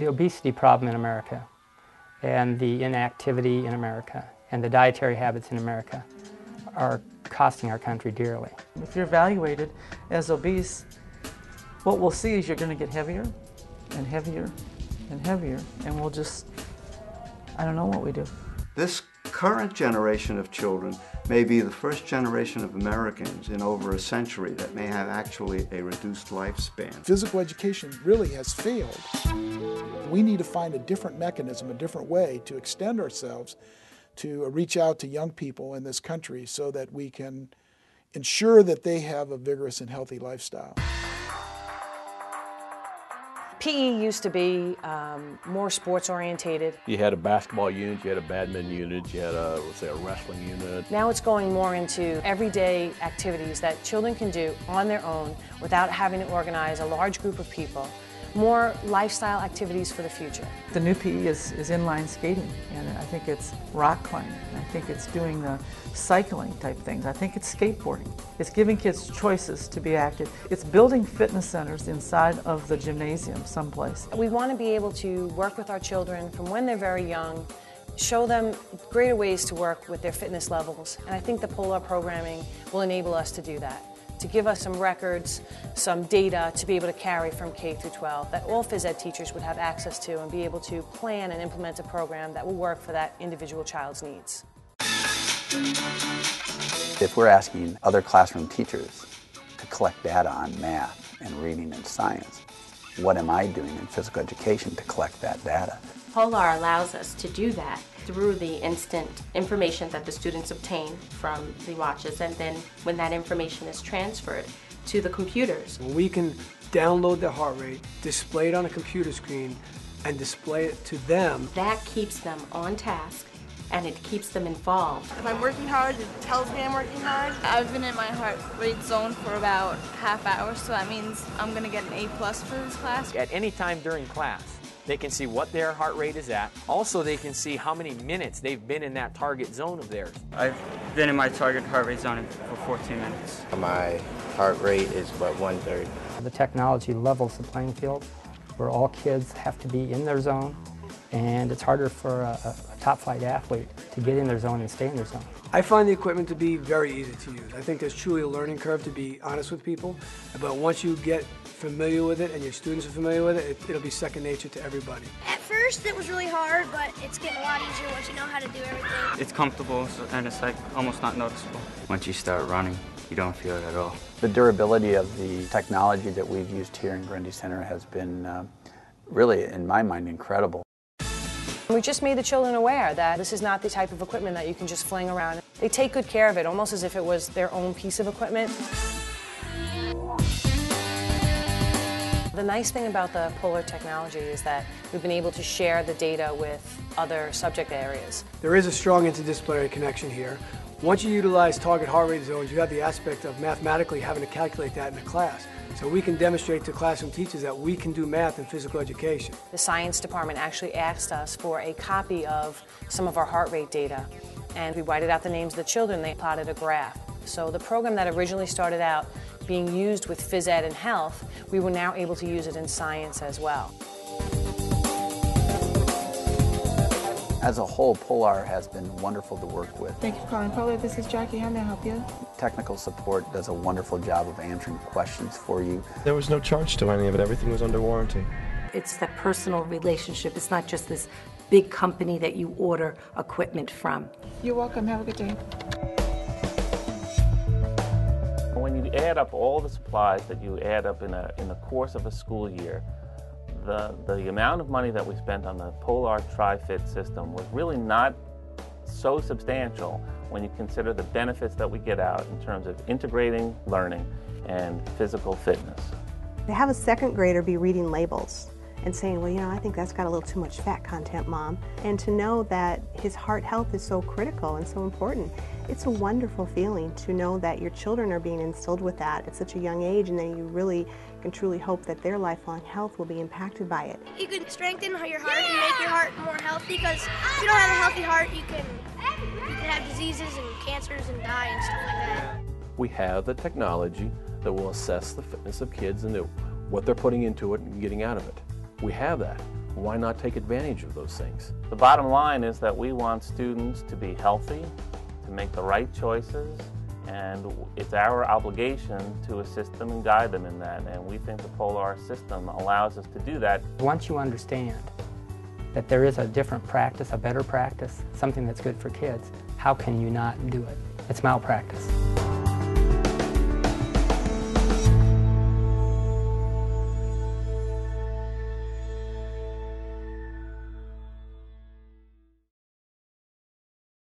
The obesity problem in America and the inactivity in America and the dietary habits in America are costing our country dearly. If you're evaluated as obese, what we'll see is you're going to get heavier and heavier and heavier, and we'll just, I don't know what we do. This current generation of children may be the first generation of Americans in over a century that may have actually a reduced lifespan. Physical education really has failed. We need to find a different mechanism, a different way to extend ourselves to reach out to young people in this country so that we can ensure that they have a vigorous and healthy lifestyle. PE used to be more sports orientated. You had a basketball unit, you had a badminton unit, you had a, let's say, a wrestling unit. Now it's going more into everyday activities that children can do on their own without having to organize a large group of people. More lifestyle activities for the future. The new PE is inline skating, and I think it's rock climbing. I think it's doing the cycling type things. I think it's skateboarding. It's giving kids choices to be active. It's building fitness centers inside of the gymnasium someplace. We want to be able to work with our children from when they're very young, show them greater ways to work with their fitness levels, and I think the Polar programming will enable us to do that. To give us some records, some data to be able to carry from K through 12 that all phys ed teachers would have access to and be able to plan and implement a program that will work for that individual child's needs. If we're asking other classroom teachers to collect data on math and reading and science, what am I doing in physical education to collect that data? Polar allows us to do that through the instant information that the students obtain from the watches, and then when that information is transferred to the computers. We can download their heart rate, display it on a computer screen, and display it to them. That keeps them on task, and it keeps them involved. If I'm working hard, it tells me I'm working hard. I've been in my heart rate zone for about half hour, so that means I'm going to get an A+ for this class. At any time during class, they can see what their heart rate is at. Also, they can see how many minutes they've been in that target zone of theirs. I've been in my target heart rate zone for 14 minutes. My heart rate is about 130. The technology levels the playing field where all kids have to be in their zone, and it's harder for a top-flight athlete to get in their zone and stay in their zone. I find the equipment to be very easy to use. I think there's truly a learning curve, to be honest with people, but once you get familiar with it and your students are familiar with it, it'll be second nature to everybody. At first it was really hard, but it's getting a lot easier once you know how to do everything. It's comfortable and it's like almost not noticeable. Once you start running, you don't feel it at all. The durability of the technology that we've used here in Grundy Center has been really, in my mind, incredible. We just made the children aware that this is not the type of equipment that you can just fling around. They take good care of it, almost as if it was their own piece of equipment. The nice thing about the Polar technology is that we've been able to share the data with other subject areas. There is a strong interdisciplinary connection here. Once you utilize target heart rate zones, you have the aspect of mathematically having to calculate that in a class. So we can demonstrate to classroom teachers that we can do math in physical education. The science department actually asked us for a copy of some of our heart rate data, and we whited out the names of the children. They plotted a graph. So the program that originally started out being used with phys ed and health, we were now able to use it in science as well. As a whole, Polar has been wonderful to work with. Thank you for calling Polar. This is Jackie. How may I help you? Technical support does a wonderful job of answering questions for you. There was no charge to any of it. Everything was under warranty. It's that personal relationship. It's not just this big company that you order equipment from. You're welcome. Have a good day. When you add up all the supplies that you add up in the course of a school year, the amount of money that we spent on the Polar Tri-Fit system was really not so substantial when you consider the benefits that we get out in terms of integrating learning and physical fitness. To have a second grader be reading labels and saying, well, you know, I think that's got a little too much fat content, Mom, and to know that his heart health is so critical and so important. It's a wonderful feeling to know that your children are being instilled with that at such a young age, and then you really can truly hope that their lifelong health will be impacted by it. You can strengthen your heart and make your heart more healthy, because if you don't have a healthy heart, you can have diseases and cancers and die and stuff like that. We have the technology that will assess the fitness of kids and what they're putting into it and getting out of it. We have that. why not take advantage of those things? The bottom line is that we want students to be healthy, to make the right choices, and it's our obligation to assist them and guide them in that, and we think the Polar system allows us to do that. Once you understand that there is a different practice, a better practice, something that's good for kids, how can you not do it? It's malpractice.